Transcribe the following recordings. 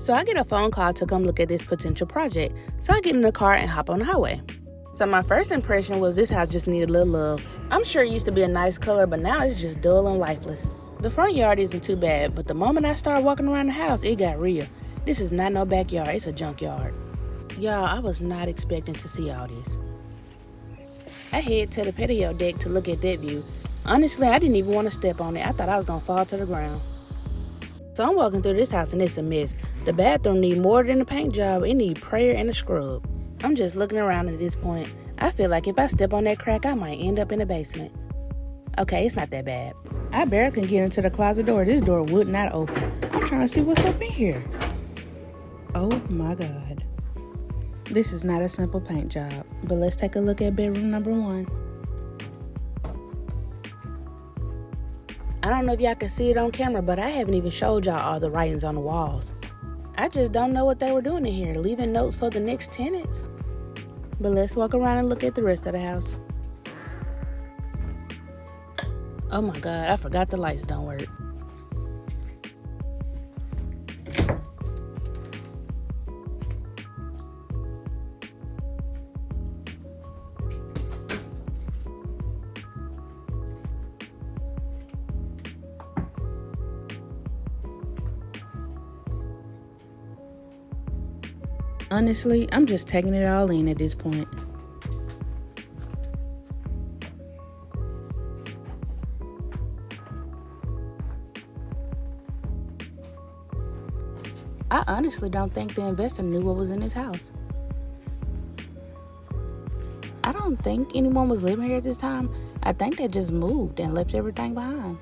So I get a phone call to come look at this potential project. So I get in the car and hop on the highway. So my first impression was this house just needed a little love. I'm sure it used to be a nice color, but now it's just dull and lifeless. The front yard isn't too bad, but the moment I started walking around the house, it got real. This is not no backyard, it's a junkyard. Y'all, I was not expecting to see all this. I head to the patio deck to look at that view. Honestly, I didn't even want to step on it. I thought I was going to fall to the ground. So I'm walking through this house and it's a mess. The bathroom needs more than a paint job. It needs prayer and a scrub. I'm just looking around at this point. I feel like if I step on that crack, I might end up in the basement. Okay, it's not that bad. I barely can get into the closet door. This door would not open. I'm trying to see what's up in here. Oh my God. This is not a simple paint job. But let's take a look at bedroom number 1. I don't know if y'all can see it on camera, but I haven't even showed y'all all the writings on the walls. I just don't know what they were doing in here, leaving notes for the next tenants. But let's walk around and look at the rest of the house. Oh my God, I forgot the lights don't work. Honestly, I'm just taking it all in at this point. I honestly don't think the investor knew what was in his house. I don't think anyone was living here at this time. I think they just moved and left everything behind.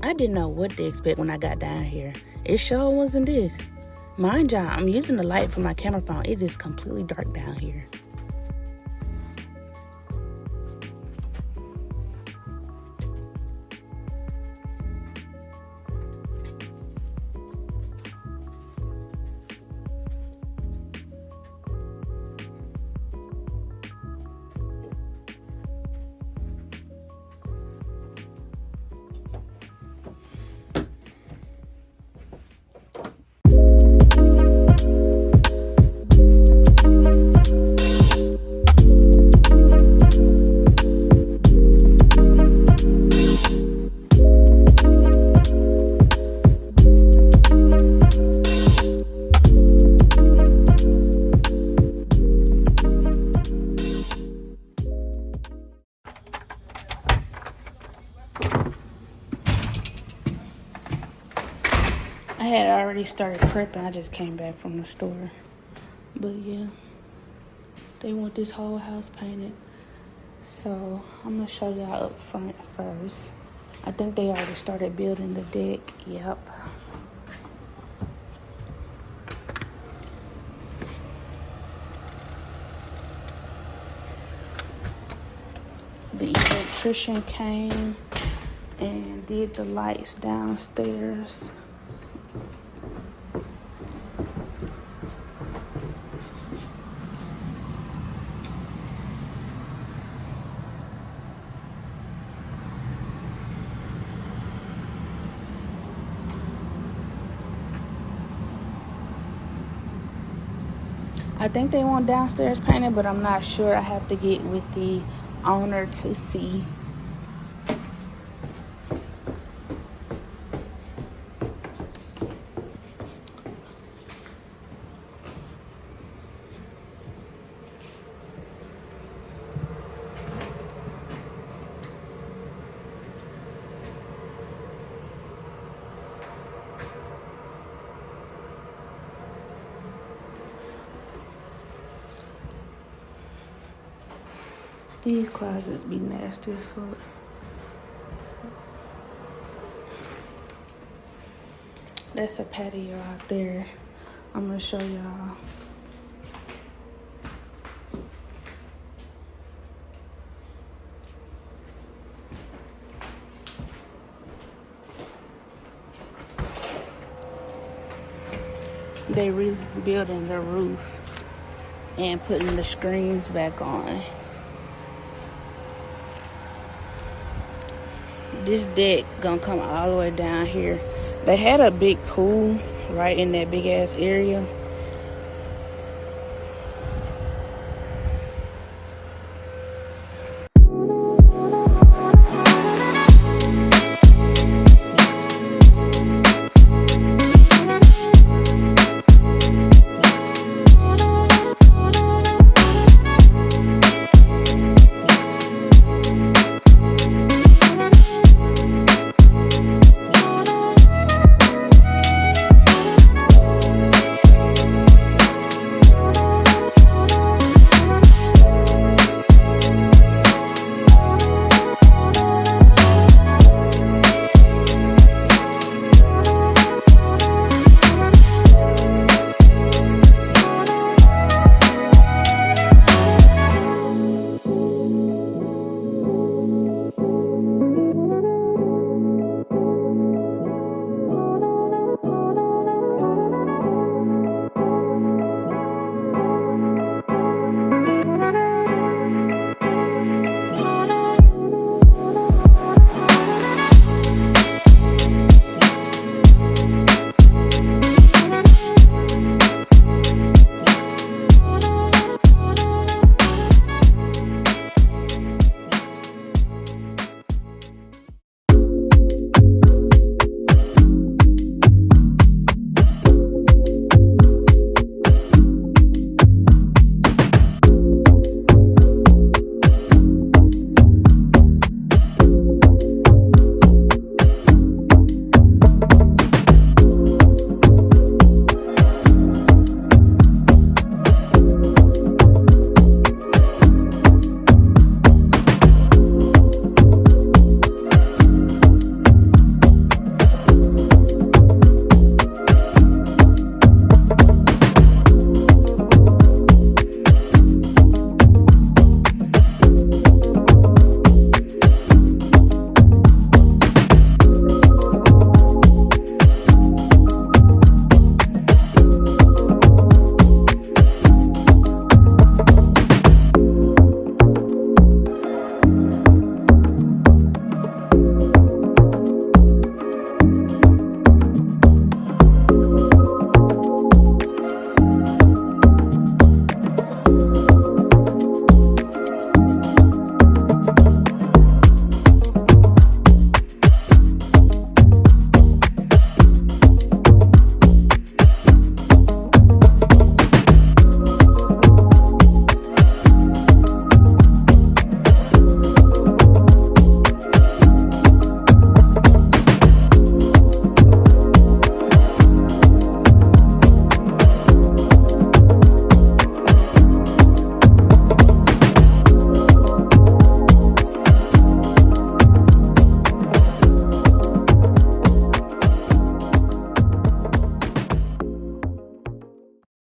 I didn't know what to expect when I got down here. It sure wasn't this. Mind y'all, I'm using the light from my camera phone. It is completely dark down here. I had already started prepping. I just came back from the store. But yeah, they want this whole house painted. So I'm going to show y'all up front first. I think they already started building the deck. Yep. The electrician came and did the lights downstairs. I think they want downstairs painted, but I'm not sure. I have to get with the owner to see. These closets be nasty as fuck. That's a patio out there. I'm gonna show y'all. They rebuilding the roof and putting the screens back on. This deck gonna come all the way down here. They had a big pool right in that big ass area,